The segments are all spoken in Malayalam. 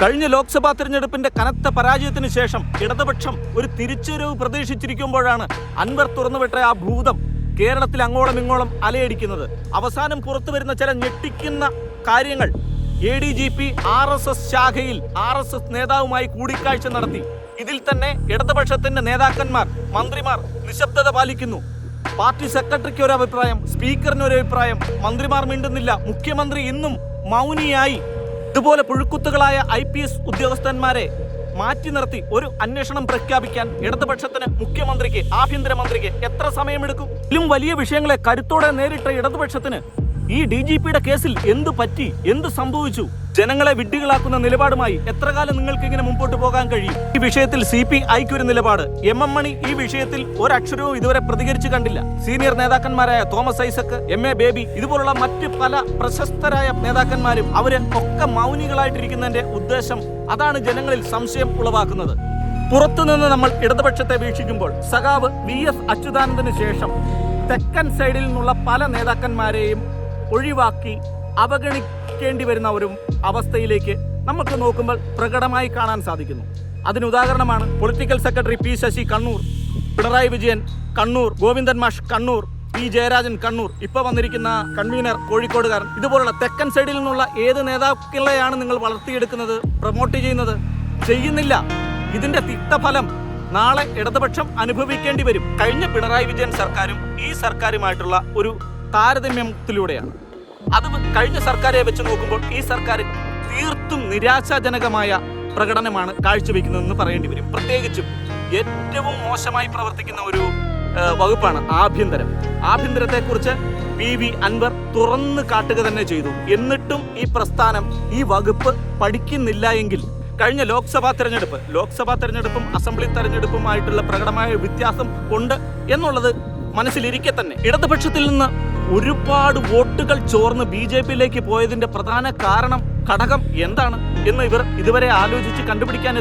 കഴിഞ്ഞ ലോക്സഭാ തെരഞ്ഞെടുപ്പിന്റെ കനത്ത പരാജയത്തിന് ശേഷം ഇടതുപക്ഷം ഒരു തിരിച്ചുവരവ് പ്രതീക്ഷിച്ചിരിക്കുമ്പോഴാണ് അൻവർ തുറന്നുവിട്ട ആ ഭൂതം കേരളത്തിൽ അങ്ങോളം ഇങ്ങോളം അലയടിക്കുന്നത്. അവസാനം പുറത്തു വരുന്ന ചില ഞെട്ടിക്കുന്ന കാര്യങ്ങൾ. ADGP RSS ശാഖയിൽ RSS നേതാവുമായി കൂടിക്കാഴ്ച നടത്തി. ഇതിൽ തന്നെ ഇടതുപക്ഷത്തിന്റെ നേതാക്കന്മാർ, മന്ത്രിമാർ നിശബ്ദത പാലിക്കുന്നു. പാർട്ടി സെക്രട്ടറിക്ക് ഒരു അഭിപ്രായം, സ്പീക്കറിന് ഒരു അഭിപ്രായം, മന്ത്രിമാർ മിണ്ടുന്നില്ല. മുഖ്യമന്ത്രി ഇന്നും മൗനിയായി. ഇതുപോലെ പുഴുക്കുത്തുകളായ IPS ഉദ്യോഗസ്ഥന്മാരെ മാറ്റി നിർത്തി ഒരു അന്വേഷണം പ്രഖ്യാപിക്കാൻ ഇടതുപക്ഷത്തിന്, മുഖ്യമന്ത്രിക്ക്, ആഭ്യന്തരമന്ത്രിക്ക് എത്ര സമയമെടുക്കും? ഇതിലും വലിയ വിഷയങ്ങളെ കരുത്തോടെ നേരിട്ട ഇടതുപക്ഷത്തിന് ഈ DGPയുടെ കേസിൽ എന്തു പറ്റി, എന്ത് സംഭവിച്ചു? ജനങ്ങളെ വിഡ്ഢികളാക്കുന്ന നിലപാടുമായി എത്ര കാലം നിങ്ങൾക്ക് ഇങ്ങനെ മുമ്പോട്ട് പോകാൻ കഴിയും? ഈ വിഷയത്തിൽ CPIക്ക് ഒരു നിലപാട്. MM മണി ഈ വിഷയത്തിൽ ഒരക്ഷരവും ഇതുവരെ പ്രതികരിച്ചു കണ്ടില്ല. സീനിയർ നേതാക്കന്മാരായ തോമസ് ഐസക്, MA ബേബി, ഇതുപോലുള്ള മറ്റ് പല പ്രശസ്തരായ നേതാക്കന്മാരും അവര് ഒക്കെ മൗനികളായിട്ടിരിക്കുന്നതിന്റെ ഉദ്ദേശം അതാണ് ജനങ്ങളിൽ സംശയം ഉളവാക്കുന്നത്. പുറത്തുനിന്ന് നമ്മൾ ഇടതുപക്ഷത്തെ വീക്ഷിക്കുമ്പോൾ സഖാവ് VS അച്യുതാനന്ദന് ശേഷം തെക്കൻ സൈഡിൽ നിന്നുള്ള പല നേതാക്കന്മാരെയും ഒഴിവാക്കി അവഗണിക്കേണ്ടി വരുന്ന ഒരു അവസ്ഥയിലേക്ക് നമുക്ക് നോക്കുമ്പോൾ പ്രകടമായി കാണാൻ സാധിക്കുന്നു. അതിന് ഉദാഹരണമാണ് political secretary P Sasi Kannur, Pinarayi Vijayan Kannur, Govindan മാഷ് കണ്ണൂർ, P ജയരാജൻ കണ്ണൂർ, ഇപ്പോൾ വന്നിരിക്കുന്ന കൺവീനർ കോഴിക്കോടുകാരൻ. ഇതുപോലുള്ള തെക്കൻ സൈഡിൽ നിന്നുള്ള ഏത് നേതാക്കളെയാണ് നിങ്ങൾ വളർത്തിയെടുക്കുന്നത്, പ്രൊമോട്ട് ചെയ്യുന്നില്ല. ഇതിന്റെ തിക്തഫലം നാളെ ഇടതുപക്ഷം അനുഭവിക്കേണ്ടി വരും. കഴിഞ്ഞ പിണറായി വിജയൻ സർക്കാരും ഈ സർക്കാരുമായിട്ടുള്ള ഒരു താരതമ്യത്തിലൂടെയാണ്. അത് കഴിഞ്ഞ സർക്കാരെ വെച്ച് നോക്കുമ്പോൾ ഈ സർക്കാർ തീർത്തും നിരാശാജനകമായ പ്രകടനമാണ് കാഴ്ചവെക്കുന്നതെന്ന് പറയേണ്ടി വരും. പ്രത്യേകിച്ചും ഏറ്റവും മോശമായി പ്രവർത്തിക്കുന്ന ഒരു വകുപ്പാണ് ആഭ്യന്തരം. ആഭ്യന്തരത്തെക്കുറിച്ച് PV അൻവർ തുറന്നു കാട്ടുക തന്നെ ചെയ്തു. എന്നിട്ടും ഈ പ്രസ്ഥാനം, ഈ വകുപ്പ് പഠിക്കുന്നില്ല എങ്കിൽ കഴിഞ്ഞ ലോക്സഭാ തെരഞ്ഞെടുപ്പും അസംബ്ലി തെരഞ്ഞെടുപ്പുമായിട്ടുള്ള പ്രകടമായ വ്യത്യാസം ഉണ്ട് എന്നുള്ളത് മനസ്സിലിരിക്കെ തന്നെ ഇടതുപക്ഷത്തിൽ നിന്ന് ഒരുപാട് വോട്ടുകൾ ചോർന്ന് BJPയിലേക്ക് പോയതിന്റെ പ്രധാന ഘടകം എന്താണ് എന്ന് ഇവർ ഇതുവരെ ആലോചിച്ച് കണ്ടുപിടിക്കാൻ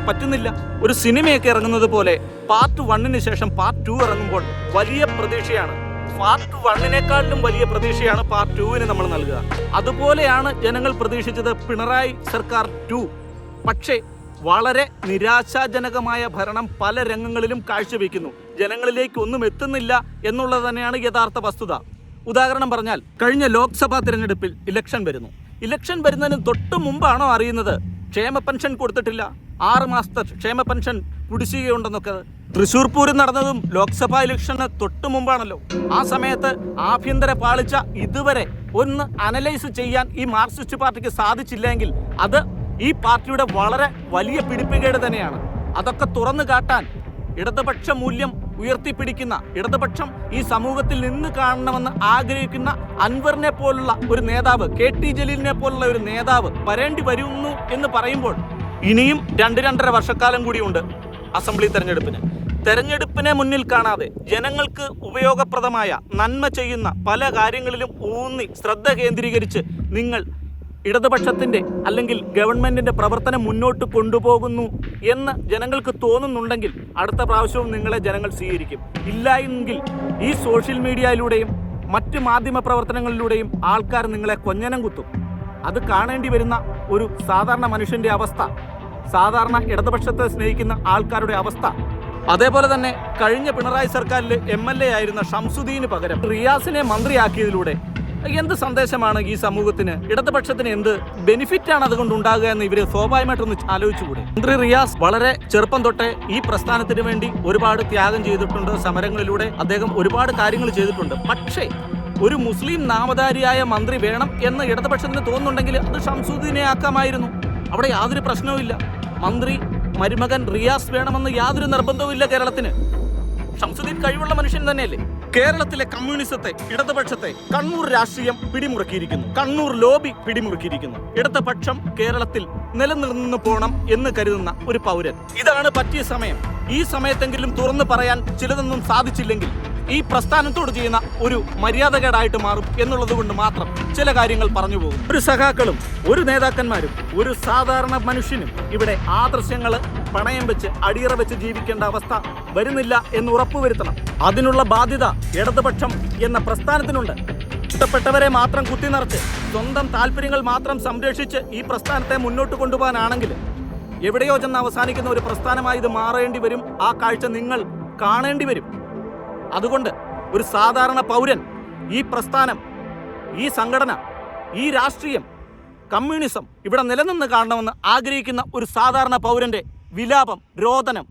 പറ്റുന്നില്ല. ഒരു സിനിമയൊക്കെ ഇറങ്ങുന്നത് പോലെ പാർട്ട് 1 ശേഷം പാർട്ട് 2 ഇറങ്ങുമ്പോൾ വലിയ പ്രതീക്ഷയാണ്. പാർട്ട് 1 വലിയ പ്രതീക്ഷയാണ് പാർട്ട് 2 നമ്മൾ നൽകുക. അതുപോലെയാണ് ജനങ്ങൾ പ്രതീക്ഷിച്ചത് പിണറായി സർക്കാർ 2. പക്ഷേ വളരെ നിരാശാജനകമായ ഭരണം പല രംഗങ്ങളിലും കാഴ്ചവെക്കുന്നു. ജനങ്ങളിലേക്ക് ഒന്നും എത്തുന്നില്ല എന്നുള്ളത് തന്നെയാണ് യഥാർത്ഥ വസ്തുത. ഉദാഹരണം പറഞ്ഞാൽ കഴിഞ്ഞ ലോക്സഭാ തെരഞ്ഞെടുപ്പിൽ ഇലക്ഷൻ വരുന്നതിന് തൊട്ട് മുമ്പാണോ അറിയുന്നത് ക്ഷേമ പെൻഷൻ കൊടുത്തിട്ടില്ല, 6 മാസത്തെ ക്ഷേമ പെൻഷൻ കുടിശ്ശികയുണ്ടെന്നൊക്കെ? തൃശ്ശൂർ പൂരം നടന്നതും ലോക്സഭാ ഇലക്ഷന് തൊട്ട് മുമ്പാണല്ലോ. ആ സമയത്ത് ആഭ്യന്തര പാളിച്ച ഇതുവരെ ഒന്ന് അനലൈസ് ചെയ്യാൻ ഈ മാർക്സിസ്റ്റ് പാർട്ടിക്ക് സാധിച്ചില്ലെങ്കിൽ അത് ഈ പാർട്ടിയുടെ വളരെ വലിയ പിടിപ്പുകേട് തന്നെയാണ്. അതൊക്കെ തുറന്നു കാട്ടാൻ ഇടതുപക്ഷ മൂല്യം ഉയർത്തിപ്പിടിക്കുന്ന, ഇടതുപക്ഷം ഈ സമൂഹത്തിൽ നിന്ന് കാണണമെന്ന് ആഗ്രഹിക്കുന്ന അൻവറിനെ പോലുള്ള ഒരു നേതാവ്, KT ജലീലിനെ പോലുള്ള ഒരു നേതാവ് വരേണ്ടി വരുന്നു എന്ന് പറയുമ്പോൾ ഇനിയും 2-2.5 വർഷക്കാലം കൂടിയുണ്ട് അസംബ്ലി തെരഞ്ഞെടുപ്പിനെ മുന്നിൽ കാണാതെ ജനങ്ങൾക്ക് ഉപയോഗപ്രദമായ നന്മ ചെയ്യുന്ന പല കാര്യങ്ങളിലും ഊന്നി ശ്രദ്ധ കേന്ദ്രീകരിച്ച് നിങ്ങൾ ഇടതുപക്ഷത്തിൻ്റെ അല്ലെങ്കിൽ ഗവൺമെൻറ്റിൻ്റെ പ്രവർത്തനം മുന്നോട്ട് കൊണ്ടുപോകുന്നു എന്ന് ജനങ്ങൾക്ക് തോന്നുന്നുണ്ടെങ്കിൽ അടുത്ത പ്രാവശ്യവും നിങ്ങളെ ജനങ്ങൾ സ്വീകരിക്കും. ഇല്ല എങ്കിൽ ഈ സോഷ്യൽ മീഡിയയിലൂടെയും മറ്റ് മാധ്യമ പ്രവർത്തനങ്ങളിലൂടെയും ആൾക്കാർ നിങ്ങളെ കൊഞ്ഞനം കുത്തും. അത് കാണേണ്ടി വരുന്ന ഒരു സാധാരണ മനുഷ്യൻ്റെ അവസ്ഥ, സാധാരണ ഇടതുപക്ഷത്തെ സ്നേഹിക്കുന്ന ആൾക്കാരുടെ അവസ്ഥ. അതേപോലെ തന്നെ കഴിഞ്ഞ പിണറായി സർക്കാരിൽ MLA ആയിരുന്ന ഷംസുദ്ദീന് പകരം റിയാസിനെ മന്ത്രിയാക്കിയതിലൂടെ എന്ത് സന്ദേശമാണ് ഈ സമൂഹത്തിന്, ഇടതുപക്ഷത്തിന് എന്ത് ബെനിഫിറ്റാണ് അതുകൊണ്ട് ഉണ്ടാകുക എന്ന് ഇവർ സ്വാഭാവികമായിട്ടൊന്ന് ആലോചിച്ചുകൂടെ? മന്ത്രി റിയാസ് വളരെ ചെറുപ്പം തൊട്ടേ ഈ പ്രസ്ഥാനത്തിന് വേണ്ടി ഒരുപാട് ത്യാഗം ചെയ്തിട്ടുണ്ട്. സമരങ്ങളിലൂടെ അദ്ദേഹം ഒരുപാട് കാര്യങ്ങൾ ചെയ്തിട്ടുണ്ട്. പക്ഷേ ഒരു മുസ്ലിം നാമധാരിയായ മന്ത്രി വേണം എന്ന് ഇടതുപക്ഷത്തിന് തോന്നുന്നുണ്ടെങ്കിൽ അത് ഷംസുദ്ദീനെ ആക്കാമായിരുന്നു. അവിടെ യാതൊരു പ്രശ്നവുമില്ല. മന്ത്രി മരുമകൻ റിയാസ് വേണമെന്ന് യാതൊരു നിർബന്ധവുമില്ല കേരളത്തിന്. ഷംസുദ്ദീൻ കഴിവുള്ള മനുഷ്യൻ തന്നെയല്ലേ? കേരളത്തിലെ കമ്മ്യൂണിസത്തെ, ഇടതുപക്ഷത്തെ കണ്ണൂർ രാഷ്ട്രീയം പിടിമുറുക്കിയിരിക്കുന്നു, കണ്ണൂർ ലോബി പിടിമുറുക്കിയിരിക്കുന്നു. ഇടതുപക്ഷം കേരളത്തിൽ നിലനിർന്നു പോകണം എന്ന് കരുതുന്ന ഒരു പൗരൻ, ഇതാണ് പറ്റിയ സമയം. ഈ സമയത്തെങ്കിലും തുറന്നു പറയാൻ ചിലതൊന്നും സാധിച്ചില്ലെങ്കിൽ ഈ പ്രസ്ഥാനത്തോട് ചെയ്യുന്ന ഒരു മര്യാദകേടായിട്ട് മാറും എന്നുള്ളത് കൊണ്ട് മാത്രം ചില കാര്യങ്ങൾ പറഞ്ഞു പോകും. ഒരു സഖാക്കളും ഒരു നേതാക്കന്മാരും ഒരു സാധാരണ മനുഷ്യനും ഇവിടെ ആദർശങ്ങൾ പണയം വെച്ച് അടിയറ വെച്ച് ജീവിക്കേണ്ട അവസ്ഥ വരുന്നില്ല എന്ന് ഉറപ്പുവരുത്തണം. അതിനുള്ള ബാധ്യത ഇടതുപക്ഷം എന്ന പ്രസ്ഥാനത്തിനുണ്ട്. ഇഷ്ടപ്പെട്ടവരെ മാത്രം കുത്തിനിറച്ച് സ്വന്തം താല്പര്യങ്ങൾ മാത്രം സംരക്ഷിച്ച് ഈ പ്രസ്ഥാനത്തെ മുന്നോട്ട് കൊണ്ടുപോകാനാണെങ്കിൽ എവിടെയോ ചെന്ന് അവസാനിക്കുന്ന ഒരു പ്രസ്ഥാനമായി ഇത് മാറേണ്ടി വരും. ആ കാഴ്ച നിങ്ങൾ കാണേണ്ടി വരും. അതുകൊണ്ട് ഒരു സാധാരണ പൗരൻ ഈ പ്രസ്ഥാനം, ഈ സംഘടന, ഈ രാഷ്ട്രീയം, കമ്മ്യൂണിസം ഇവിടെ നിലനിന്ന് കാണണമെന്ന് ആഗ്രഹിക്കുന്ന ഒരു സാധാരണ പൗരന്റെ വിലാപം, രോദനം